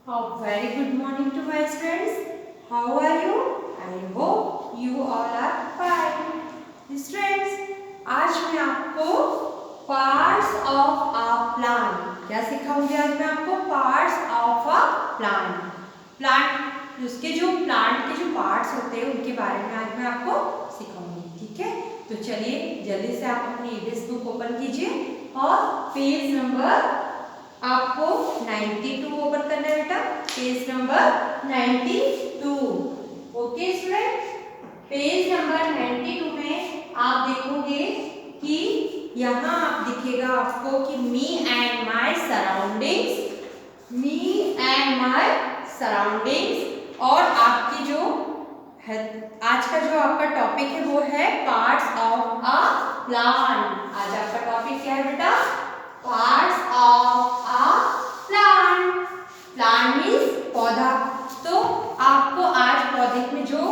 A very good morning to my students. How are you? I hope you all are fine. Students, आज मैं आपको parts of a plant क्या सिखाऊंगी? आज मैं आपको पार्ट्स ऑफ अ प्लांट उसके जो प्लांट के जो पार्ट्स होते हैं उनके बारे में आज मैं आपको सिखाऊंगी। ठीक है, तो चलिए जल्दी से आप अपनी ईवीएस बुक ओपन कीजिए और पेज नंबर आपको 92 ओपन करना है बेटा। Page number 92। Okay student, page number 92 में आप देखोगे कि यहाँ आप दिखेगा आपको कि मी एंड माय सराउंडिंग्स और आपकी जो है आज का जो आपका टॉपिक है वो है पार्ट्स ऑफ अ प्लांट। आज आपका टॉपिक क्या है बेटा? Parts of a plant. Plant means पौधा। तो आपको आज पौधे में जो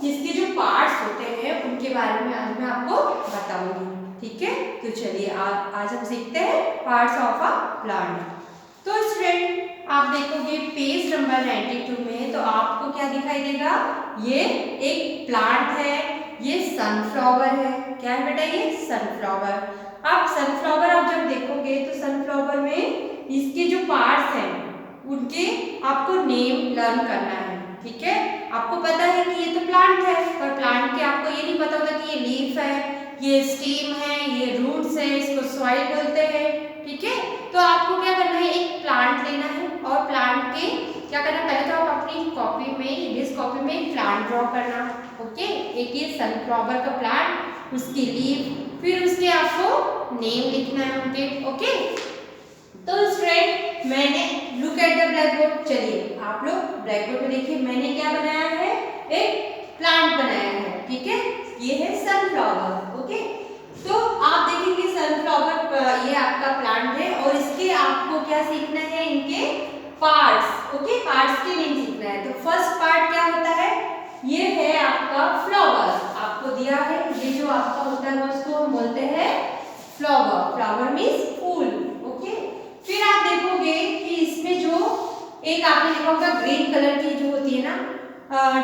जिसके जो पार्ट्स होते हैं उनके बारे में आज मैं आपको बताऊंगी। ठीक है, तो चलिए आज हम सीखते हैं पार्ट्स ऑफ अ प्लांट। तो स्टूडेंट आप देखोगे पेज नंबर 92 में तो आपको क्या दिखाई देगा? ये एक प्लांट है, ये सनफ्लावर है। क्या है बेटा? ये सनफ्लावर। आप सनफ्लावर आप जब देखोगे तो सनफ्लावर में इसके जो पार्ट्स हैं उनके आपको नेम लर्न करना है। ठीक है, आपको पता है कि ये तो प्लांट है, पर प्लांट के आपको ये नहीं पता होता कि ये लीफ है, ये स्टेम है, ये रूट्स है, इसको सॉइल बोलते हैं। ठीक है, तो आपको क्या करना है? एक प्लांट लेना है और प्लांट के क्या करना, पहले तो आप अपनी कॉपी में इस कॉपी में एक प्लांट ड्रॉ करना। ओके, एक ये सनफ्लावर का प्लांट, उसकी लीफ, फिर उसके आपको नेम लिखना है उनके। ओके, तो स्टूडेंट मैंने look at the black board. चलिए आप लोग ब्लैक बोर्ड में देखिए मैंने क्या बनाया है? एक प्लांट बनाया है। ठीक है, ये है सनफ्लावर। ओके, तो आप देखेंगे सनफ्लावर ये आपका प्लांट है और इसके आपको क्या सीखना है? इनके पार्ट्स। ओके, पार्ट्स के नेम सीखना है। तो फर्स्ट पार्ट क्या होता है? ये है आपका फ्लावर। आपको दिया है ये जो आपका होता है उसको हम बोलते हैं फ्लावर। फ्लावर मीन्स फूल। ओके, फिर आप देखोगे कि इसमें जो एक आपने देखा होगा ग्रीन कलर की जो होती है ना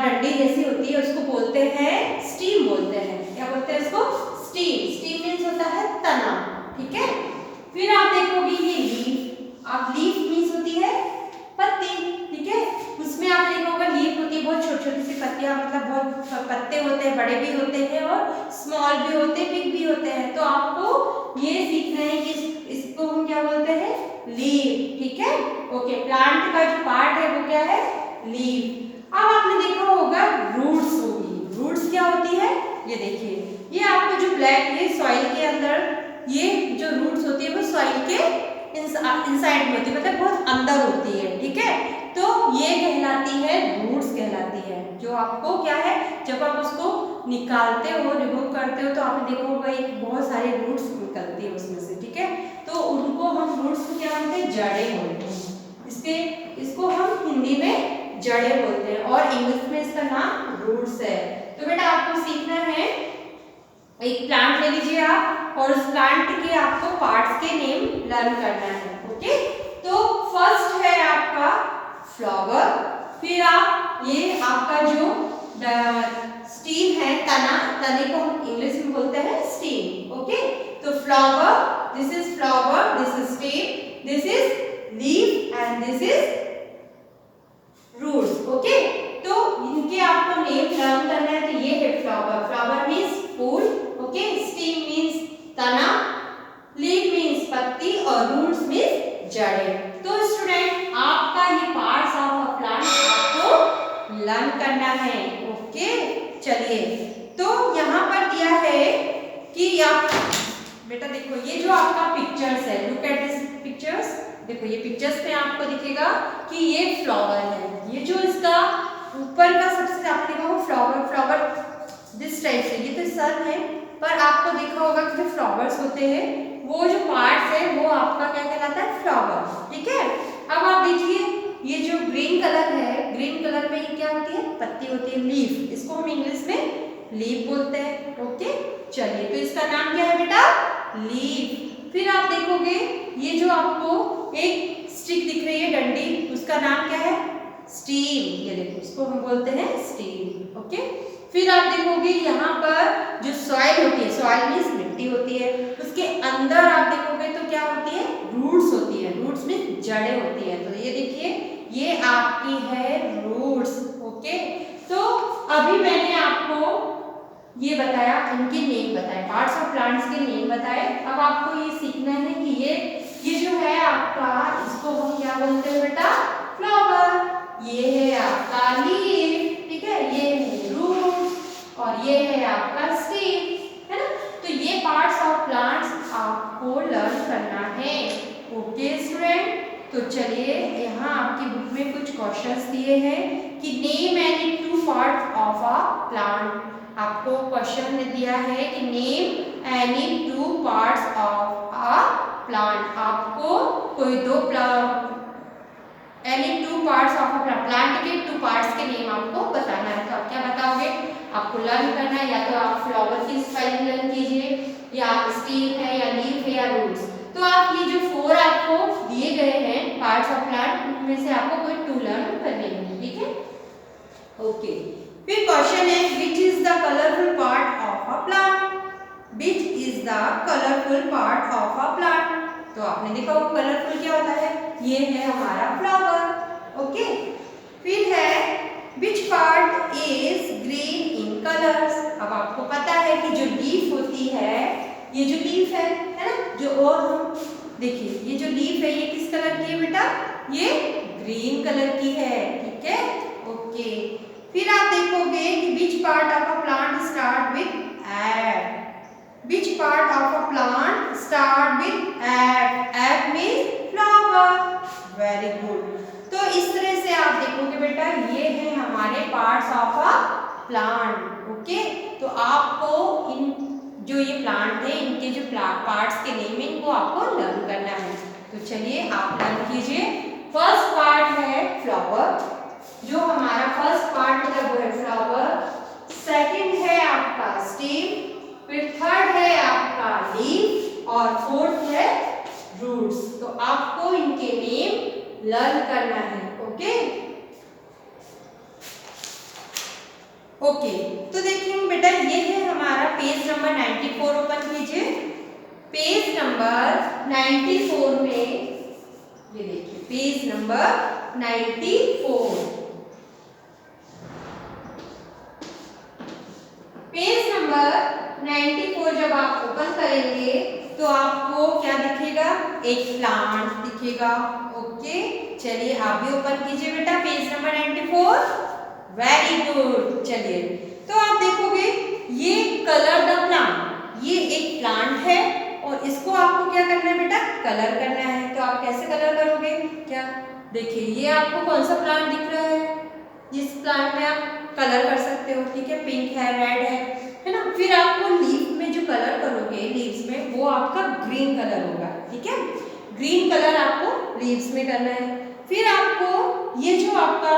डंडी जैसी होती है उसको बोलते हैं स्टीम बोलते हैं। क्या बोलते हैं इसको? स्टीम। स्टीम मीन्स होता है तना। ठीक है, फिर आप देखोगे ये लीफ। आप लीफ मीन्स होती है पत्ती। ठीक है, उसमें आपने देखा होगा लीफ होती है बहुत छोटी छोटी सी पत्तियां, मतलब बहुत पत्ते होते हैं, बड़े भी होते हैं और स्मॉल भी होते हैं, बिग भी होते हैं। तो आपको ये सीखना है कि इसको हम क्या बोलते हैं? लीफ। ठीक है, ओके, प्लांट का जो पार्ट है वो क्या है? लीफ। अब आपने देखा होगा रूट्स होगी। रूट्स क्या होती है? ये देखिए, ये आपको जो ब्लैक ये सॉइल के अंदर ये जो रूट्स होती है वो सॉइल के इनसाइड में होती है, मतलब बहुत अंदर होती है। ठीक है, तो ये कहलाती है रूट्स कहलाती है। जो आपको क्या है जब आप उसको निकालते हो, रिमूव करते हो तो आपने देखा होगा एक बहुत सारे रूट्स निकलती है उसमें से। ठीक है, तो उनको हम रूट्स को क्या बोलते हैं? जड़ें बोलते हैं। इसको हम हिंदी में जड़ें बोलते हैं और इंग्लिश में इसका नाम रूट्स है। तो बेटा आपको सीखना है, एक प्लांट ले लीजिए आप और उस प्लांट के आपको पार्ट्स के नेम लर्न करना है। ओके, तो फर्स्ट है आपका फ्लावर, फिर आप ये आपका जो स्टीम है तना, तने को हम इंग्लिश में बोलते हैं स्टीम। ओके, तो flower, this is flower, this is stem, this is leaf and this is roots. Okay, तो इनके आपको नेम लर्न करना है। तो ये है फ्लावर। फ्लावर मीन्स फूल। ओके, स्टीम मीन्स तना, लीफ मीन्स पत्ती और रूट्स मीन्स जड़ें। तो स्टूडेंट आपका ये पार्ट्स ऑफ अ प्लांट आपको लर्न करना है। ओके, चलिए तो यहाँ पर दिया है कि आप बेटा देखो ये जो आपका पिक्चर्स है, लुक एट दिस पिक्चर्स। देखो ये पिक्चर्स में आपको दिखेगा कि ये फ्लावर है। ये जो इसका ऊपर का सबसे आपने देखा वो फ्लावर दिस टाइप से, ये तो सन है, पर आपको देखा होगा कि जो फ्लावर्स होते हैं वो जो पार्ट्स है वो आपका क्या कहलाता है? फ्लावर। ठीक है, अब आप देखिए ये जो ग्रीन कलर है, ग्रीन कलर में ये क्या होती है? पत्ती होती है, लीफ। इसको हम इंग्लिश में लीफ बोलते हैं। ओके, चलिए तो इसका नाम क्या है बेटा? लीफ। फिर आप देखोगे ये जो आपको एक स्टिक दिख रही है, डंडी, उसका नाम क्या है? स्टीम। ये देखो, इसको हम बोलते हैं स्टीम। ओके, फिर आप देखोगे यहाँ पर जो सॉइल होती है, सॉइल मीन्स मिट्टी होती है, उसके अंदर आप देखोगे तो क्या होती है? रूट्स होती है। रूट्स मीन्स जड़ें होती है। तो ये देखिए, ये आपकी है रूट्स। ओके, तो अभी मैंने आपको ये बताया, इनके नेम बताए, पार्ट्स ऑफ प्लांट्स के नेम बताए। अब आपको ये सीखना है कि ये जो है आपका, इसको हम क्या बोलते हैं बेटा? फ्लावर। ये है आपका लीफ, ठीक है, ये है रूट और ये है आपका स्टेम, है ना? तो ये पार्ट्स ऑफ प्लांट्स आपको लर्न करना है। ओके स्टूडेंट, तो चलिए यहाँ आपकी बुक में कुछ क्वेश्चंस दिए हैं कि name any two part of a plant. आपको क्वेश्चन ने दिया है कि name any two parts of a plant. आपको कोई दो any two parts of a plant के टू पार्ट्स के नेम आपको बताना है। तो आप क्या बताओगे? आपको लर्न करना है, या तो आप फ्लावर की स्पेलिंग लर्न कीजिए, या स्टीम है, या लीफ है, या रूट्स। तो आप ये जो 4 आपको दिए गए हैं पार्ट्स ऑफ प्लांट, उनमें से आपको कोई 2 लर्न करने हैं, ठीक है? ओके, फिर क्वेश्चन है which is the colourful part of a plant? Which is the colourful part of a plant? तो आपने देखा वो कलरफुल क्या होता है? ये है हमारा फ्लावर। ओके, फिर है which part is green in colours? अब आपको पता है कि जो लीफ होती है, ये जो लीफ है ना, जो, और हम देखिए ये जो लीफ है ये किस कलर की है बेटा? ये ग्रीन कलर की है, ठीक है? ओके, फिर आप देखोगे कि which part of a plant start with F? Which part of a plant start with F? F means flower. Very good. तो इस तरह से आप देखोगे बेटा, ये है हमारे parts of a plant. Okay, तो आपको इन जो ये प्लांट है, इनके जो पार्ट्स के नेम है, इनको आपको लर्न करना है। तो चलिए आप लर्न कीजिए। फर्स्ट पार्ट है फ्लावर, जो हमारा फर्स्ट पार्ट है वो है फ्लावर। सेकंड है आपका स्टेम, फिर थर्ड है आपका लीफ और फोर्थ है रूट्स। तो आपको इनके नेम लर्न करना है। ओके ओके, तो देखिए बेटा, ये है हमारा पेज नंबर 94। ओपन कीजिए पेज नंबर 94 में, ये देखिए पेज नंबर 94। पेज नंबर 94 जब आप ओपन करेंगे तो आपको क्या दिखेगा? एक प्लांट दिखेगा। ओके, चलिए आप भी ओपन कीजिए बेटा पेज नंबर 94। Very good. चलिए, तो आप देखोगे ये कलर द प्लांट, ये एक प्लांट है और इसको आपको क्या करना है बेटा? कलर करना है। तो आप कैसे कलर करोगे? क्या देखिए, ये आपको कौन सा प्लांट दिख रहा है? इस प्लांट में आप कलर कर सकते हो, ठीक है? पिंक है, रेड है ना? फिर आपको लीफ में जो कलर करोगे, लीव्स में, वो आपका ग्रीन कलर होगा, ठीक है? ग्रीन कलर आपको लीव्स में करना है। फिर आपको ये जो आपका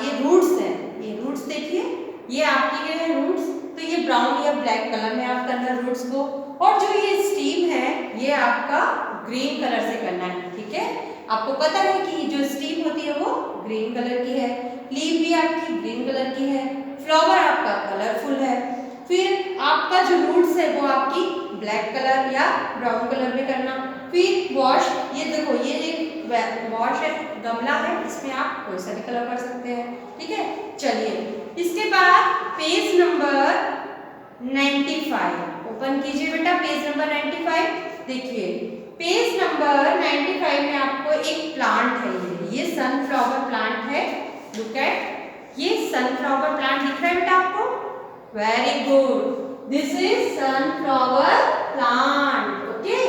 ये रूट्स है, ये रूट्स देखिए, ये आपकी है रूट्स, तो ये ब्राउन या ब्लैक कलर में आप करना रूट्स को। और जो ये स्टीम है, ये आपका ग्रीन कलर से करना है, ठीक है? आपको पता है कि जो स्टीम होती है वो ग्रीन कलर की है, लीफ भी आपकी ग्रीन कलर की है, फ्लावर आपका कलरफुल है। फिर आपका जो रूट्स है वो आपकी ब्लैक कलर या ब्राउन कलर में करना। फिर वॉश, ये देखो ये एक वॉश है, गमला है, इसमें आप कोई सा भी कलर कर सकते हैं, ठीक है? चलिए, इसके बाद पेज नंबर 95 ओपन कीजिए बेटा पेज नंबर 95। देखिए पेज नंबर 95 में आपको एक प्लांट है, ये सनफ्लावर प्लांट है। लुक एट, ये सनफ्लावर प्लांट दिख रहा है बेटा आपको? Very good, this is sunflower plant. Okay,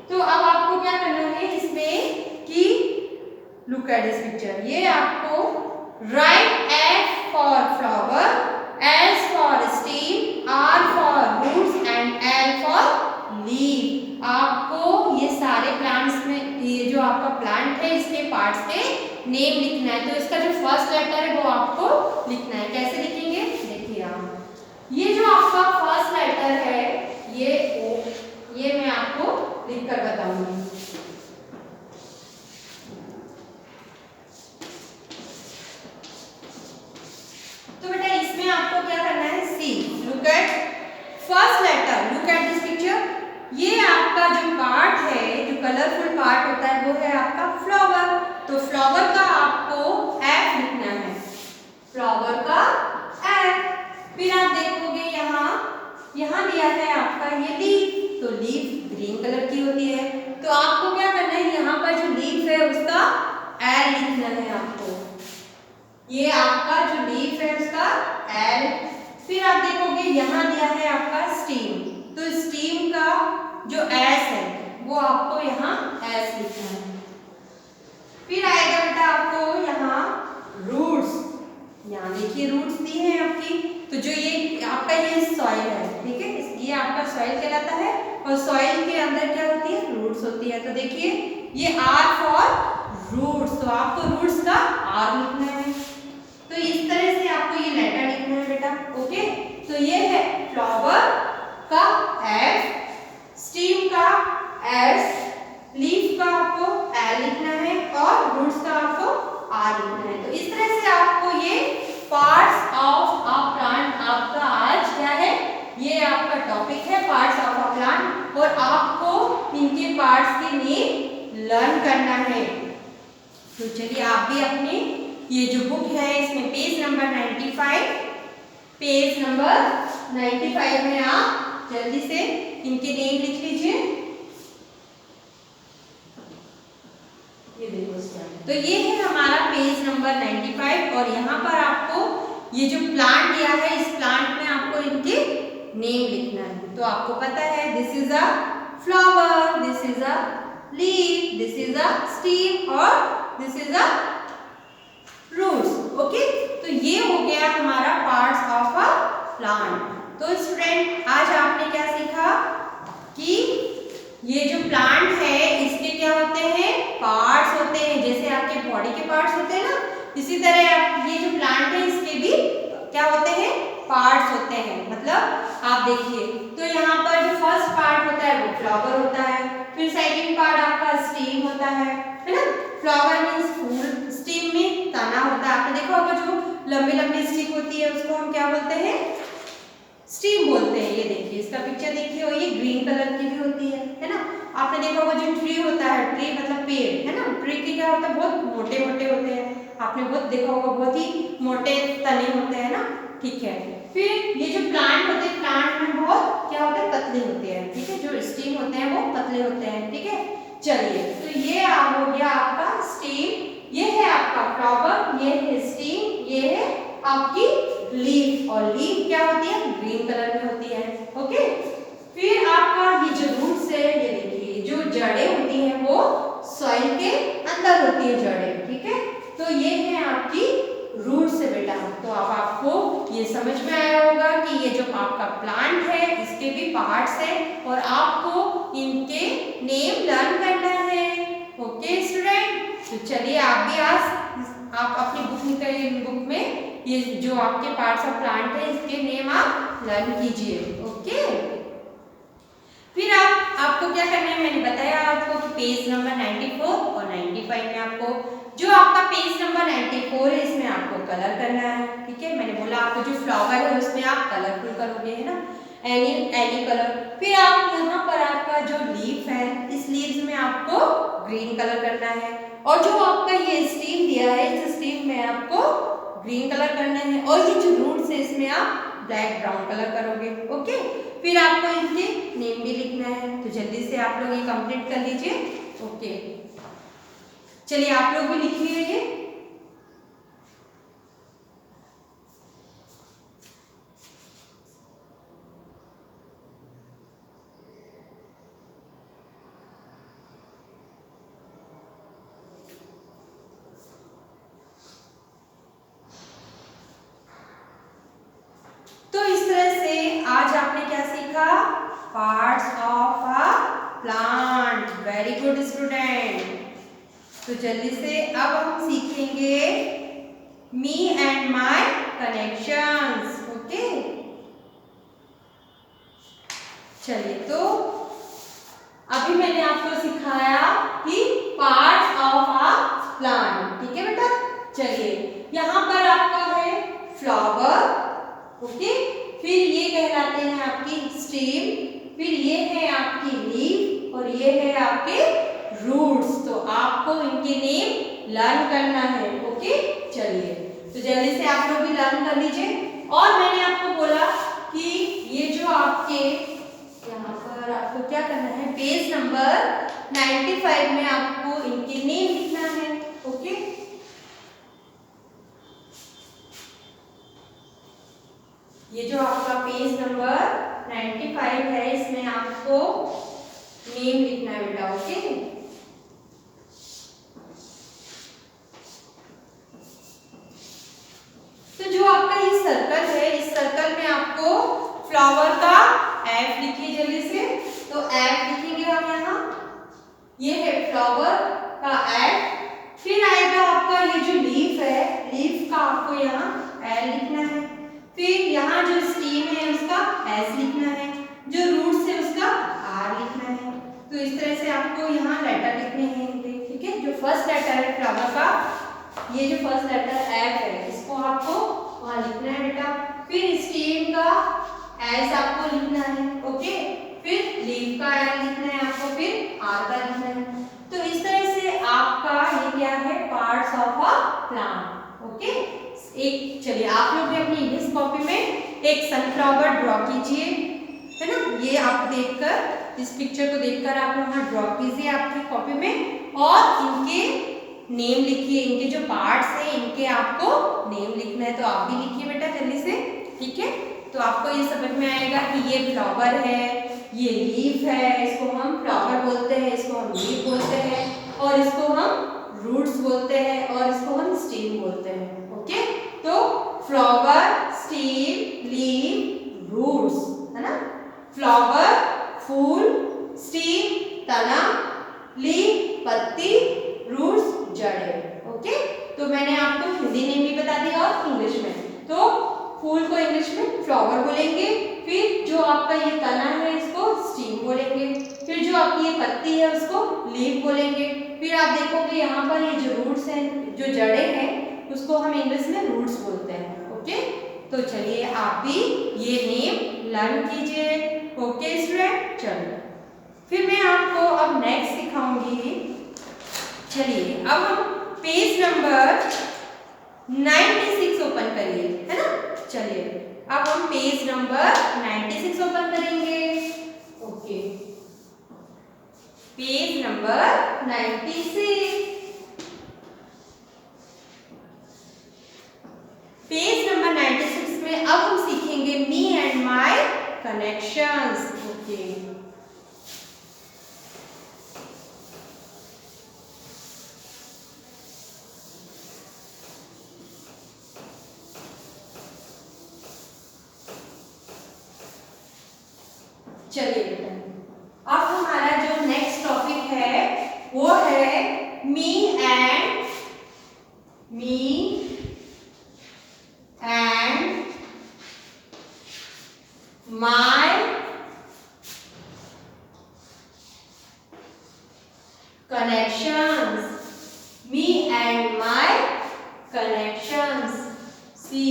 तो अब आपको क्या करना है इसमें कि लुक एट दिस पिक्चर, ये आपको write F for flower, S for stem, R for roots and L for leaf. आपको ये सारे प्लांट्स में, ये जो आपका प्लांट है इसके पार्ट्स के नेम लिखना है। तो इसका जो फर्स्ट लेटर है वो आपको लिखना है। कैसे लिखेंगे? देखिए आप, ये जो आपका फर्स्ट लेटर है ये ओ, ये मैं आपको लिखकर बताऊंगी। Look at first letter, look at this picture. ये आपका जो पार्ट है, जो कलरफुल पार्ट होता है, वो है आपका फ्लावर। तो फ्लावर का आपको एफ लिखना है, फ्लावर का एफ। फिर आप देखोगे यहाँ दिया है आपका ये लीफ, तो लीफ ग्रीन कलर की होती है। तो आपको क्या करना है, यहाँ पर जो लीफ है उसका एल लिखना है आपको। ये आपका जो लीफ है उसका एल। फिर आप देखोगे यहाँ दिया है आपका स्टीम, तो स्टीम का जो एस है वो आपको यहाँ एस लिखना है। फिर आएगा बेटा आपको यहाँ रूट्स, यहाँ देखिए रूट्स दी है आपकी। तो जो ये आपका ये सॉइल है, ठीक है, ये आपका सॉइल कहलाता है और सॉइल के अंदर क्या होती है, रूट्स होती है। तो देखिए ये आर फॉर रूट्स, तो आपको रूट्स का आर लिखना है। तो इस तरह से आपको ये लेटर लिखना है बेटा। ओके, तो ये है फ्लावर का एफ, स्टीम का एस, लीफ का आपको एल लिखना है और रूट्स का आपको आर लिखना है। तो इस तरह से आपको ये पार्ट्स ऑफ अ प्लांट, आपका आज क्या है, ये आपका टॉपिक है पार्ट्स ऑफ अ प्लांट, और आपको इनके पार्ट्स के नेम लर्न करना है। तो चलिए आप भी अपने ये जो बुक है इसमें पेज नंबर 95, पेज नंबर 95 में आप जल्दी से इनके नेम लिख लीजिए। ये देखो, तो ये है हमारा पेज नंबर 95 और यहाँ पर आपको ये जो प्लांट दिया है, इस प्लांट में आपको इनके नेम लिखना है। तो आपको पता है this is a flower, this is a leaf, this is a stem और this is a roots. Okay, तो ये हो गया हमारा पार्ट्स ऑफ अ प्लांट। तो स्टूडेंट आज आपने क्या सीखा कि ये जो प्लांट है इसके क्या होते हैं, पार्ट्स होते हैं। जैसे आपके बॉडी के पार्ट्स होते हैं ना, इसी तरह आप ये जो प्लांट है इसके भी क्या होते हैं, पार्ट्स होते हैं। मतलब आप देखिए, तो यहाँ पर जो फर्स्ट पार्ट होता है वो फ्लावर होता है, फिर सेकंड पार्ट आपका स्टीम होता है ना। फ्लावर मीन्स फूल, स्टीम में तना होता है। आपने देखा होगा जो लंबी लंबी स्टिक होती है उसको हम क्या बोलते हैं, स्टीम बोलते हैं। ये देखिए इसका पिक्चर देखिए, और ये ग्रीन कलर की भी होती है ना। आपने देखा होगा जो ट्री होता है, ट्री मतलब पेड़ है ना, ट्री के क्या होता है, बहुत मोटे मोटे होते हैं। आपने बहुत देखा होगा, बहुत ही मोटे तने होते हैं ना, ठीक है। फिर ये जो प्लांट होते हैं, प्लांट में बहुत क्या होते हैं, पतले होते हैं, ठीक है। जो स्टीम होते हैं वो पतले होते हैं, ठीक है। चलिए, तो ये हो गया आपका स्टीम, ये है आपका फ्लावर, ये है स्टीम, ये है आपकी लीफ, और लीफ क्या होती है, ग्रीन कलर में होती है। ओके, फिर आपका ये जो रूट्स है, ये देखिए जो जड़ें होती हैं वो सॉइल के अंदर होती है जड़ें, ठीक है। तो ये है आपकी रूट्स है बेटा। तो अब आपको ये समझ में आया होगा कि ये जो आपका प्लांट है इसके भी पार्ट्स हैं और आपको इनके नेम लर्न करना है। ओके स्टूडेंट, तो चलिए आप भी आज आप अपनी बुक में ये जो आपके पार्ट्स ऑफ प्लांट है इसके नेम आप लर्न कीजिए। ओके, फिर आपको क्या करना है, मैंने बताया आपको कि पेज नंबर 94 और 95 में आपको जो आपका पेज नंबर 94 है इसमें आपको कलर करना है, ठीक है। मैंने बोला आपको जो फ्लावर है उसमें आप कलरफुल करोगे, है ना, एनी कलर। फिर आप यहाँ पर आपका जो लीफ है, इस लीव्स में आपको ग्रीन कलर करना है, और जो आपका ये स्टीम दिया है इस स्टीम में आपको ग्रीन कलर करना है, और ये जो रूट्स है इसमें आप ब्लैक ब्राउन कलर करोगे। ओके, फिर आपको इनके नेम भी लिखना है। तो जल्दी से आप लोग ये कंप्लीट कर लीजिए। ओके, चलिए आप लोग भी लिखिए ये। तो इस तरह से आज आपने क्या सीखा, parts of a plant. Very good student. तो जल्दी से अब हम सीखेंगे मी एंड माय कनेक्शंस। ओके, चलिए, तो अभी मैंने आपको सिखाया कि पार्ट्स ऑफ अ प्लांट, ठीक है बेटा। चलिए, यहाँ पर आपका है फ्लावर, ओके, फिर ये कहलाता स्टेम, फिर ये है आपकी लीफ और ये है आपके रूट्स। तो आपको इनके नेम लर्न करना है। ओके, चलिए तो जल्दी से आप लोग भी लर्न कर लीजिए। और मैंने आपको बोला कि ये जो आपके यहाँ पर आपको क्या करना है, पेज नंबर 95 में आपको इनके नेम लिखना है। ओके, ये जो आपका पेज नंबर 95 है इसमें आपको नेम लिखना है बेटा। ओके, तो जो आपका ये सर्कल है, इस सर्कल में आपको फ्लावर का एफ लिखिए जल्दी से। तो एफ लिखेंगे हम यहाँ, ये है फ्लावर का एफ। फिर आएगा आपका ये जो लीफ है, लीफ का आपको यहाँ एल लिखना है। फिर यहाँ जो स्टेम है उसका एस लिखना है, जो रूट्स है उसका आर लिखना है। तो इस तरह से आपको यहाँ लेटर लिखने हैं। ठीक है, जो फर्स्ट लेटर है फ्लावर का, ये जो फर्स्ट लेटर एफ है इसको आपको वहाँ लिखना है बेटा। फिर स्टेम का एस आपको लिखना है। ओके, फिर लीफ का एल लिखना है आपको, फिर आर का लिखना है। तो इस तरह से आपका ये क्या है, parts of a plant. Okay, एक चलिए आप लोग भी अपनी इंग्लिश कॉपी में एक सनफ्लावर ड्रॉ कीजिए, है ना। ये आप देखकर, इस पिक्चर को देखकर आप वहाँ ड्रॉ कीजिए आपकी कॉपी में, और इनके नेम लिखिए। इनके जो पार्ट्स हैं इनके आपको नेम लिखना है। तो आप भी लिखिए बेटा जल्दी से। ठीक है, तो आपको ये समझ में आएगा कि ये फ्लावर है, ये लीफ है, इसको हम फ्लावर बोलते हैं, इसको हम लीफ बोलते हैं, और इसको हम रूट्स बोलते हैं, और इसको हम स्टेम बोलते हैं। ओके, तो फ्लावर, स्टेम, लीफ, रूट्स, है ना। फ्लावर फूल, स्टेम तना, लीफ पत्ती, रूट्स जड़ें। ओके, तो मैंने आपको हिंदी नेम भी बता दिया और इंग्लिश में। तो फूल को इंग्लिश में फ्लावर बोलेंगे, फिर जो आपका ये तना है इसको स्टेम बोलेंगे, फिर जो आपकी ये पत्ती है उसको लीफ बोलेंगे, फिर आप देखोगे यहाँ पर ये जो रूट्स हैं, जो जड़ें हैं, उसको हम इंग्लिश में रूट्स बोलते हैं। ओके, तो चलिए आप भी ये नेम लर्न कीजिए। ओके स्टूडेंट, चलिए फिर मैं आपको अब नेक्स्ट सिखाऊंगी। चलिए अब हम पेज नंबर 96 ओपन करिए, है ना। चलिए अब हम पेज नंबर 96 ओपन करेंगे। Okay, page number 96। Page number 96 में अब हम सीखेंगे मी एंड माय कनेक्शंस। ओके, चलिए बेटा अब हमारा जो नेक्स्ट टॉपिक है वो है me and my connections. Me and my connections, see.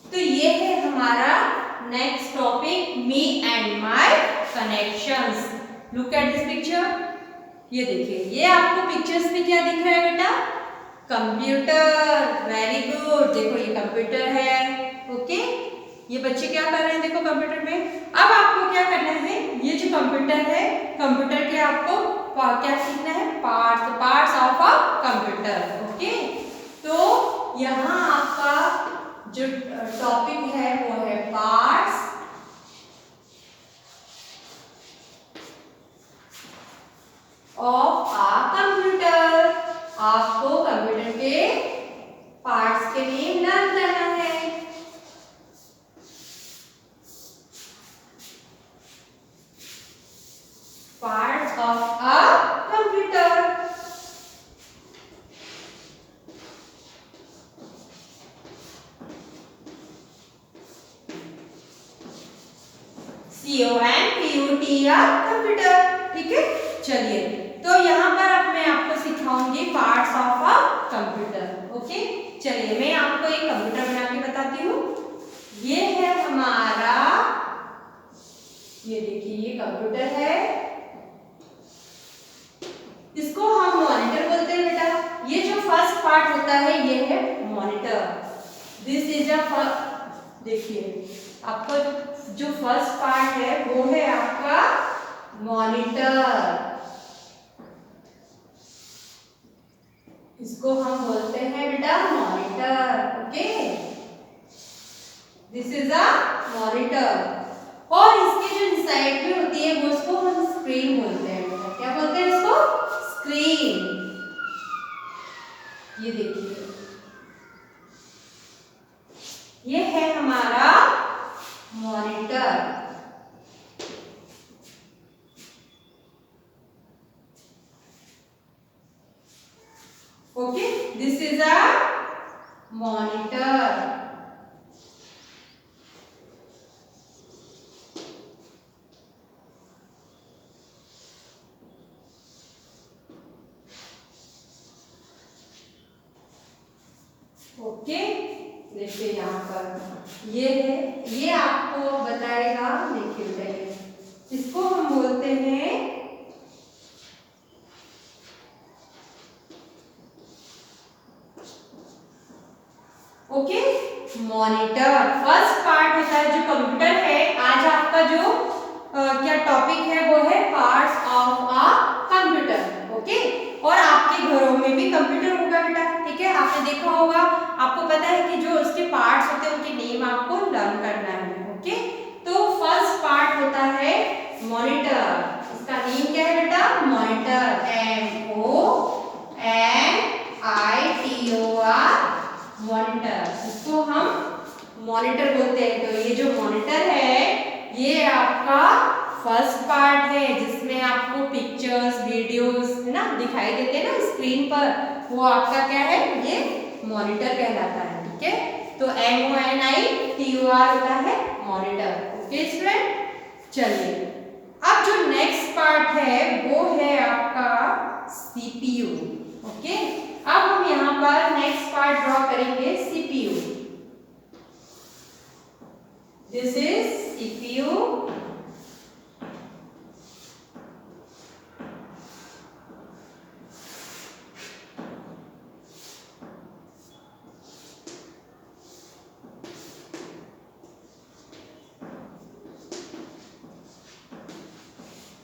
तो ये है हमारा next topic me and my connections. Look at this picture, ये देखिए, ये आपको पिक्चर्स में क्या दिख रहा है बेटा, कंप्यूटर। वेरी गुड, देखो ये कंप्यूटर है। ओके, ये बच्चे क्या कर रहे हैं देखो कंप्यूटर में। अब आपको क्या करना है, ये जो कंप्यूटर है, कंप्यूटर के आपको क्या सीखना है, parts of a computer. Okay, तो यहाँ आपका जो टॉपिक है वो है पार्ट्स ऑफ आ कंप्यूटर। आपको कंप्यूटर के पार्ट्स के नेम लर्न करना है। Parts of a computer. COMPUTER computer. ठीक है, चलिए तो यहाँ पर अब मैं आपको सिखाऊंगी पार्ट चलिए मैं आपको एक कंप्यूटर बना के बताती हूँ। ये है हमारा, ये देखिए ये कंप्यूटर है, इसको हम मॉनिटर बोलते हैं बेटा। ये जो फर्स्ट पार्ट होता है ये है मॉनिटर। दिस इज अ, देखिए आपका जो फर्स्ट पार्ट है वो है आपका मॉनिटर। इसको हम बोलते हैं बेटा monitor. Okay, this is a monitor. और इसके जो इनसाइड में होती है वो उसको हम स्क्रीन बोलते हैं बेटा। क्या बोलते हैं इसको? स्क्रीन। ये देखिए ये है हमारा monitor. Okay, this is a monitor. Okay, देखिए यहाँ पर ये है, ये आपको बताएगा। देखिए बताइए, इसको हम बोलते हैं ओके मॉनिटर। फर्स्ट पार्ट होता है जो कंप्यूटर है। आज आपका जो क्या टॉपिक है वो है parts of a computer. Okay, और आपके घरों में भी कंप्यूटर होगा बेटा। ठीक है, आपने देखा होगा, आपको पता है कि जो उसके पार्ट्स होते हैं उनके नेम आपको लर्न करना है। ओके, तो फर्स्ट पार्ट होता है मॉनिटर। इसका नेम क्या है बेटा? मॉनिटर। MONITOR, monitor. इसको हम मॉनिटर बोलते हैं। तो ये जो मॉनिटर है ये आपका फर्स्ट पार्ट है, जिसमें आपको पिक्चर्स वीडियोस है ना दिखाई देते हैं ना स्क्रीन पर, वो आपका क्या है? ये मॉनिटर कहलाता है। ठीक है, तो MONITOR होता है मॉनिटर। ओके स्टूडेंट, चलिए अब जो नेक्स्ट पार्ट है वो है आपका CPU। ओके, अब हम यहाँ पर नेक्स्ट पार्ट ड्रॉ करेंगे CPU। This is CPU।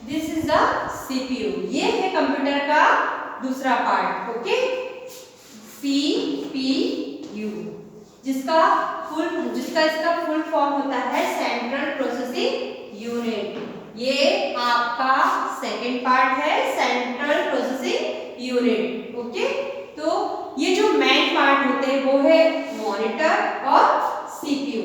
This is the CPU। ये है कंप्यूटर का दूसरा पार्ट। ओके, CPU, जिसका इसका फुल फॉर्म होता है सेंट्रल प्रोसेसिंग यूनिट। ये आपका सेकंड पार्ट है, सेंट्रल प्रोसेसिंग यूनिट। ओके, तो ये जो मेन पार्ट होते हैं वो है मॉनिटर और CPU।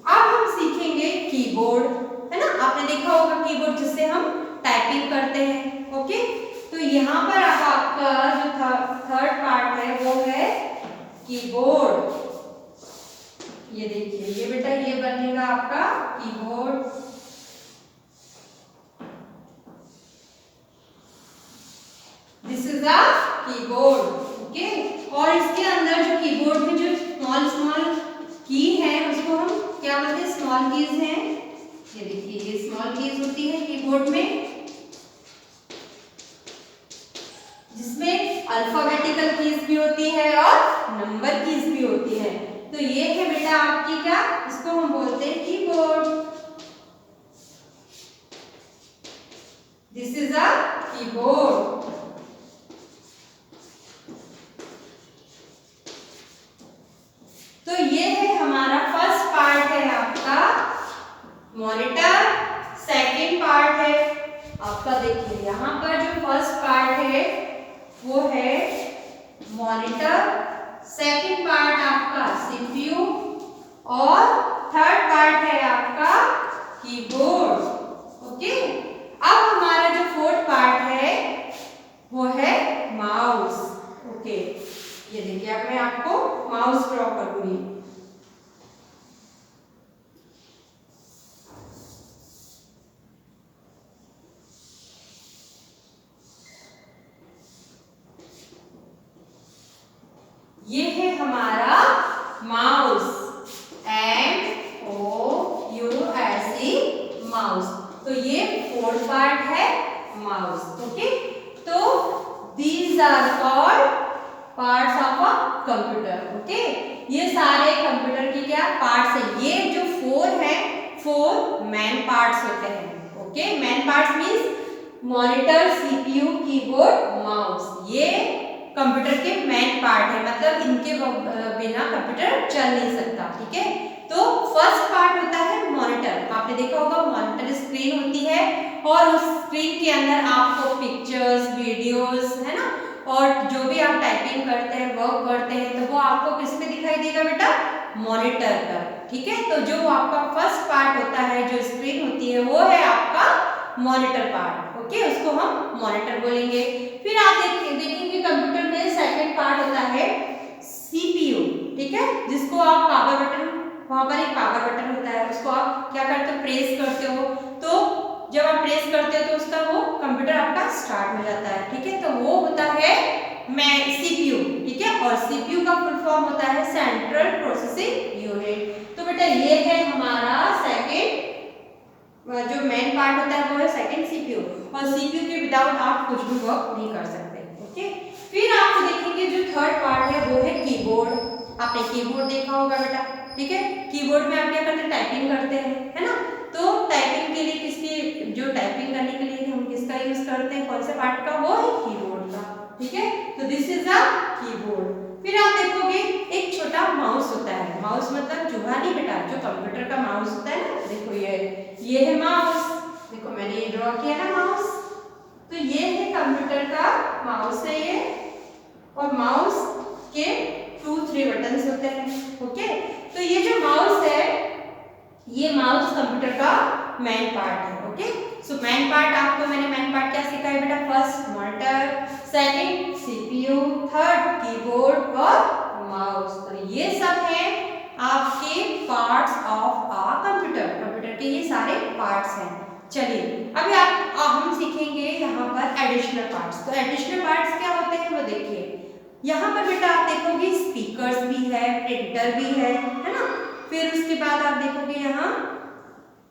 अब हम सीखेंगे कीबोर्ड, है ना। आपने देखा होगा कीबोर्ड जिससे हम टाइपिंग करते हैं। ओके, तो यहाँ पर अब आपका जो थर्ड पार्ट है वो है कीबोर्ड। ये देखिए, ये बेटा ये बनेगा आपका keyboard. This is a keyboard. Okay, और इसके अंदर जो कीबोर्ड में जो स्मॉल स्मॉल की है उसको हम क्या बोलते हैं? स्मॉल कीज हैं। ये देखिए, ये स्मॉल कीज होती है कीबोर्ड में, जिसमें अल्फाबेटिकल कीज भी होती है और नंबर कीज भी होती है। तो ये है बेटा आपकी क्या, इसको हम बोलते हैं keyboard. This is a keyboard. तो ये है हमारा फर्स्ट पार्ट है आपका मॉनिटर। सेकंड पार्ट है आपका, देखिए यहाँ पर जो फर्स्ट पार्ट है वो है मॉनिटर, सेकंड पार्ट आपका CPU और थर्ड पार्ट है आपका कीबोर्ड। ओके, अब हमारा जो फोर्थ पार्ट है वो है माउस। ओके, ये देखिए अब मैं आपको माउस ड्रॉ करूंगी। ये है हमारा parts of a computer. Okay, ये सारे कंप्यूटर की क्या पार्ट्स है। ये जो 4 है 4 मेन पार्ट्स होते हैं। Okay, main parts means monitor, CPU, keyboard, mouse, ये कंप्यूटर के मेन पार्ट है, मतलब इनके बिना कंप्यूटर चल नहीं सकता। ठीक है, तो फर्स्ट पार्ट होता है मॉनिटर। आपने देखा होगा मॉनिटर स्क्रीन होती है और उस स्क्रीन के अंदर आपको पिक्चर्स, वीडियोस, है ना, और जो भी आप टाइपिंग करते हैं, वर्क करते हैं, तो वो आपको किस पे दिखाई देगा बेटा, मॉनिटर पर। ठीक है, तो जो आपका फर्स्ट पार्ट होता है, जो स्क्रीन होती है, वो है आपका मॉनिटर पार्ट। ओके, उसको हम मॉनिटर बोलेंगे। फिर आप देखेंगे कंप्यूटर में सेकंड पार्ट होता है सीपीयू। ठीक है, जिसको आप पावर बटन, वहां पर एक पावर बटन होता है, उसको आप क्या करते हो, प्रेस करते हो, तो जब आप प्रेस करते हो तो उसका वो कंप्यूटर आपका स्टार्ट हो जाता है। ठीक है, तो वो होता है सीपीयू। ठीक है, और सीपीयू का फुल फॉर्म होता है सेंट्रल प्रोसेसिंग यूनिट। तो बेटा ये है हमारा सेकंड, जो मेन पार्ट होता है वो है सेकंड सीपीयू, और सीपीयू के विदाउट आप कुछ भी वर्क नहीं कर सकते। ओके, फिर आप देखेंगे जो थर्ड पार्ट है वो है कीबोर्ड। आपने कीबोर्ड देखा होगा बेटा। ठीक है, कीबोर्ड में आप क्या करते हैं, टाइपिंग करते हैं, है ना, तो टाइपिंग के लिए किसकी, जो टाइपिंग करने के लिए हम किसका यूज करते हैं, कौन से पार्ट का, वो है कीबोर्ड का। ठीक है, तो दिस इज अ कीबोर्ड। फिर आप देखोगे एक छोटा माउस होता है। माउस मतलब चूहा नहीं बेटा, जो कंप्यूटर का माउस होता है ना, देखो ये है माउस। देखो मैंने ये ड्रॉ किया ना माउस, तो ये है कंप्यूटर का माउस है ये, और माउस के 2-3 बटन्स होते हैं। ओके, तो ये जो माउस है, ये माउस कंप्यूटर का मेन पार्ट है। ओके, सो मेन पार्ट, आपको मैंने मेन पार्ट क्या सिखाया बेटा, first monitor, second CPU, third keyboard और माउस। तो ये सब है आपके parts of a computer. Computer के ये सारे पार्ट्स हैं। चलिए अभी हम सीखेंगे यहाँ पर एडिशनल पार्ट्स। तो एडिशनल पार्ट्स क्या होते हैं वो देखिए। यहाँ पर बेटा आप देखोगे स्पीकर्स भी है, प्रिंटर भी है ना। फिर उसके बाद आप देखोगे यहाँ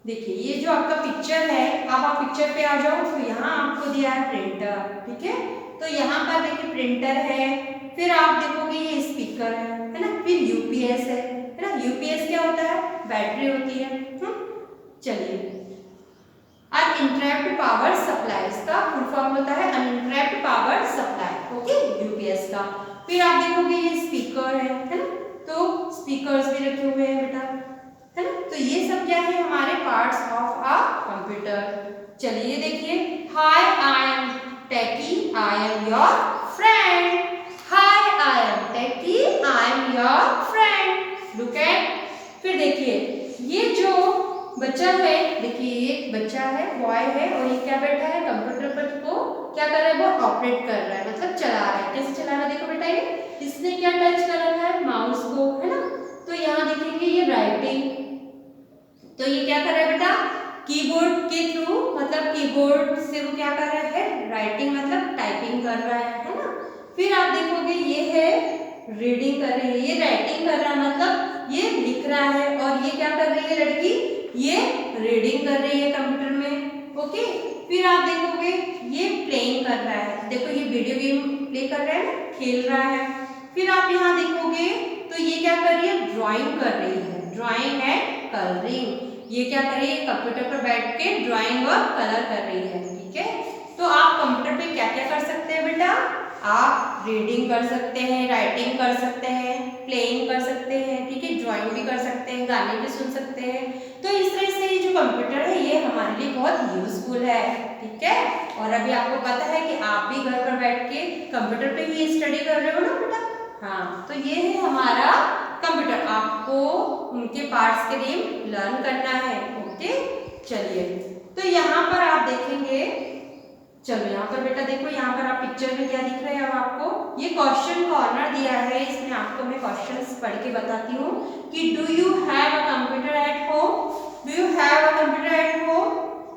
देखिए ये जो आपका पिक्चर है, अब आप पिक्चर पे आ जाओ, तो यहाँ आपको दिया है प्रिंटर। ठीक है, तो यहाँ पर देखिए प्रिंटर है, फिर आप देखोगे ये स्पीकर है ना, फिर यूपीएस है ना। यूपीएस क्या होता है, बैटरी होती है। चलिए, अनइंटरप्ट पावर सप्लाई, इसका फुल फॉर्म होता है अनइंटरप्ट पावर सप्लाई। ओके, यूपीएस का। फिर आप देखोगे ये स्पीकर है ना, तो स्पीकर्स भी रखे हुए हैं बेटा, है ना। तो ये सब क्या है, हमारे पार्ट्स ऑफ अ कंप्यूटर। चलिए देखिए, hi I am Techie, I am your friend. Hi I am Techie, I am your friend. Look at, फिर देखिए ये जो बच्चा है, देखिए एक बच्चा है, बॉय है, और ये क्या बैठा है कंप्यूटर पर, को क्या कर रहा है, वो ऑपरेट कर रहा है, मतलब चला रहा है। कैसे चला रहा है देखो बेटा, ये इसने क्या टच कर रखा है, माउस को, है ना। तो यहाँ देखेंगे ये राइटिंग, तो ये क्या कर रहा है बेटा, कीबोर्ड के थ्रू, मतलब कीबोर्ड से वो क्या कर रहा है, राइटिंग मतलब टाइपिंग कर रहा है ना। फिर आप देखोगे ये है रीडिंग कर रही है, ये राइटिंग कर रहा है, मतलब ये लिख रहा है, और ये क्या कर रही है लड़की, ये रीडिंग कर रही है कंप्यूटर में। ओके, फिर आप देखोगे ये प्लेइंग कर रहा है, देखो ये वीडियो गेम प्ले कर रहा है ना, खेल रहा है। फिर आप यहाँ देखोगे तो ये क्या कर रही है, ड्राइंग कर रही है, ड्राइंग एंड कलरिंग। ये क्या कर रही है, कंप्यूटर पर बैठ के ड्राइंग और कलर कर रही है। ठीक है, तो आप कंप्यूटर पे क्या क्या कर सकते हैं बेटा, आप रीडिंग कर सकते हैं, राइटिंग कर सकते हैं, प्लेइंग कर सकते हैं, ठीक है, ड्राइंग भी कर सकते हैं, गाने भी सुन सकते हैं। तो इस तरह से ये जो कंप्यूटर है ये हमारे लिए बहुत यूजफुल है। ठीक है, और अभी आपको पता है कि आप भी घर पर बैठ के कंप्यूटर पे ही स्टडी कर रहे हो ना बेटा। हाँ, तो ये है हमारा कंप्यूटर, आपको उनके पार्ट्स के लिए लर्न करना है। ओके, चलिए, तो यहाँ पर आप देखेंगे, चलो यहाँ पर बेटा देखो, यहाँ पर आप पिक्चर में क्या दिख रहा है, अब आपको ये क्वेश्चन कॉर्नर दिया है, इसमें आपको मैं क्वेश्चंस पढ़ के बताती हूँ कि do you have a computer at home, do you have a computer at home,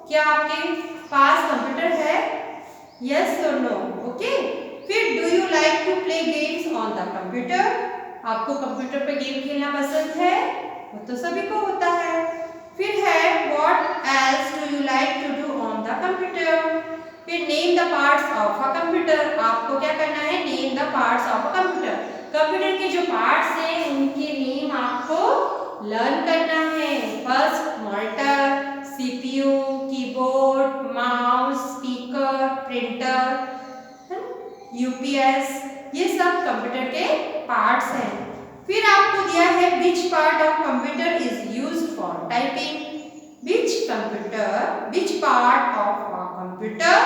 क्या आपके पास कंप्यूटर है, यस और नो। ओके, फिर do you like to play games on the computer, आपको कंप्यूटर पे गेम खेलना पसंद है, वो तो सभी को होता है। फिर है what else do you like to do on the computer, फिर name the parts of a computer, आपको क्या करना है, name the parts of a computer. Computer के जो पार्ट्स हैं उनके नेम आपको लर्न करना है। First monitor, CPU, keyboard, mouse, speaker, printer, UPS, ये सब कंप्यूटर के पार्ट्स हैं। फिर आपको दिया है which part of computer is used for typing. Which part of a computer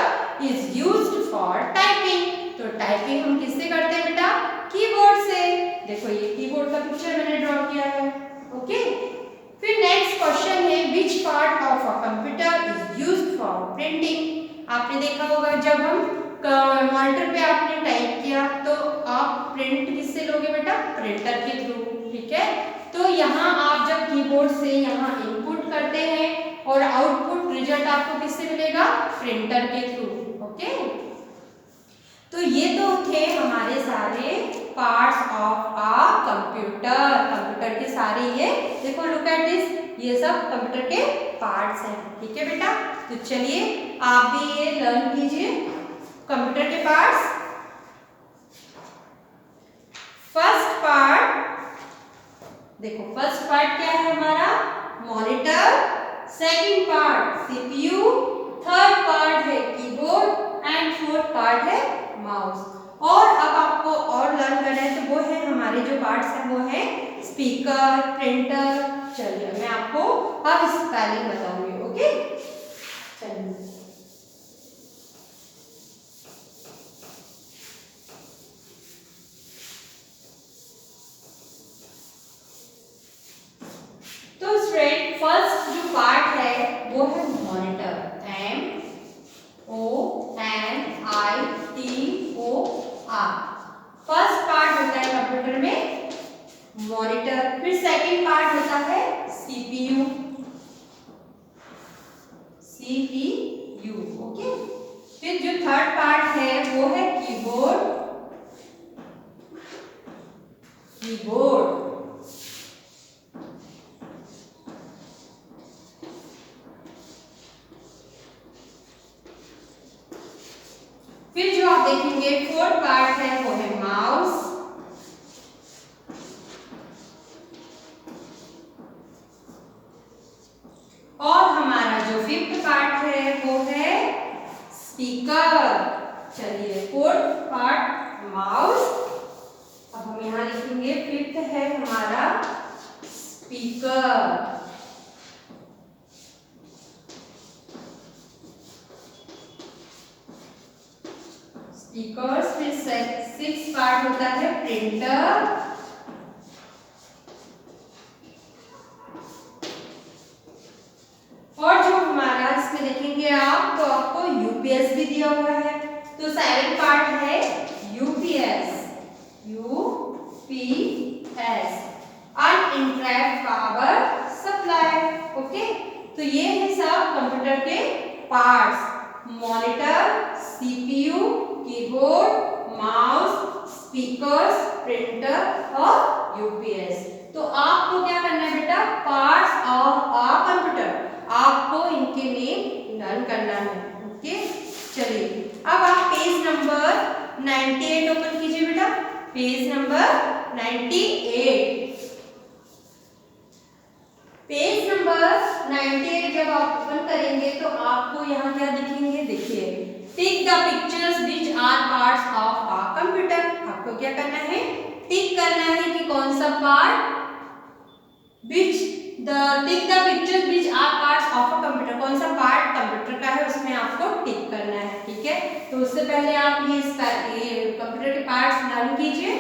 is used for typing. तो टाइपिंग हम किससे करते हैं बेटा, कीबोर्ड से। देखो ये कीबोर्ड का पिक्चर मैंने ड्रॉ किया है। ओके, फिर नेक्स्ट क्वेश्चन है which part of a computer is used for printing. आपने देखा होगा जब हम मॉनिटर पे आपने टाइप किया तो आप प्रिंट किससे लोगे बेटा, प्रिंटर के थ्रू। ठीक है, तो यहाँ आप जब कीबोर्ड से यहाँ इनपुट करते हैं और आउटपुट रिजल्ट आपको किससे मिलेगा, प्रिंटर के थ्रू। ओके, तो ये तो थे हमारे सारे parts of a computer. Computer के सारे ये देखो, लुक एट दिस, ये सब कंप्यूटर के पार्ट्स हैं। ठीक है बेटा, तो चलिए आप भी ये लर्न कीजिए कंप्यूटर के पार्ट्स। फर्स्ट पार्ट देखो, फर्स्ट पार्ट क्या है हमारा, monitor. Second part CPU, third part है कीबोर्ड एंड फोर्थ पार्ट है माउस। और अब आपको और लर्न करना है तो वो है हमारे जो पार्ट्स हैं वो है स्पीकर, प्रिंटर। चलिए मैं आपको अब स्पेलिंग बताऊंगी। ओके, चलिए तो स्टूडेंट फर्स्ट जो पार्ट है वो है मॉनिटर, MONITOR। फर्स्ट पार्ट होता है कंप्यूटर में मॉनिटर। फिर सेकंड पार्ट होता है सीपीयू। ओके, फिर जो थर्ड पार्ट है वो है कीबोर्ड। फिर जो आप देखेंगे फोर्थ पार्ट है वो है माउस। और हमारा जो फिफ्थ पार्ट है वो है स्पीकर। चलिए, फोर्थ पार्ट माउस, अब हम यहां लिखेंगे फिफ्थ है हमारा स्पीकर। स्पीकर्स। फिर सिक्स पार्ट होता है प्रिंटर। और जो हमारा इसमें देखेंगे आप तो आपको यूपीएस भी दिया हुआ है। तो सेवेंथ पार्ट है UPS. Uninterrupt power supply. Okay, तो ये है सब कंप्यूटर के parts, monitor, CPU, keyboard, mouse, speakers, printer और यूपीएस। तो आपको क्या करना है बेटा, पार्ट्स ऑफ अ कंप्यूटर, आपको इनके नेम लर्न करना है। ओके, चलिए अब आप पेज नंबर 98 ओपन कीजिए बेटा। Page number 98। पेज नंबर 98 जब आप ओपन करेंगे तो आपको यहाँ क्या दिखेंगे, देखिए tick the pictures which are parts of a computer. आपको क्या करना है, टिक करना है कि कौन सा part, tick the pictures which are parts of a computer, कौन सा पार्ट कंप्यूटर का है उसमें आपको टिक करना है। ठीक है, तो उससे पहले आप ये कंप्यूटर के पार्ट्स लर्न कीजिए।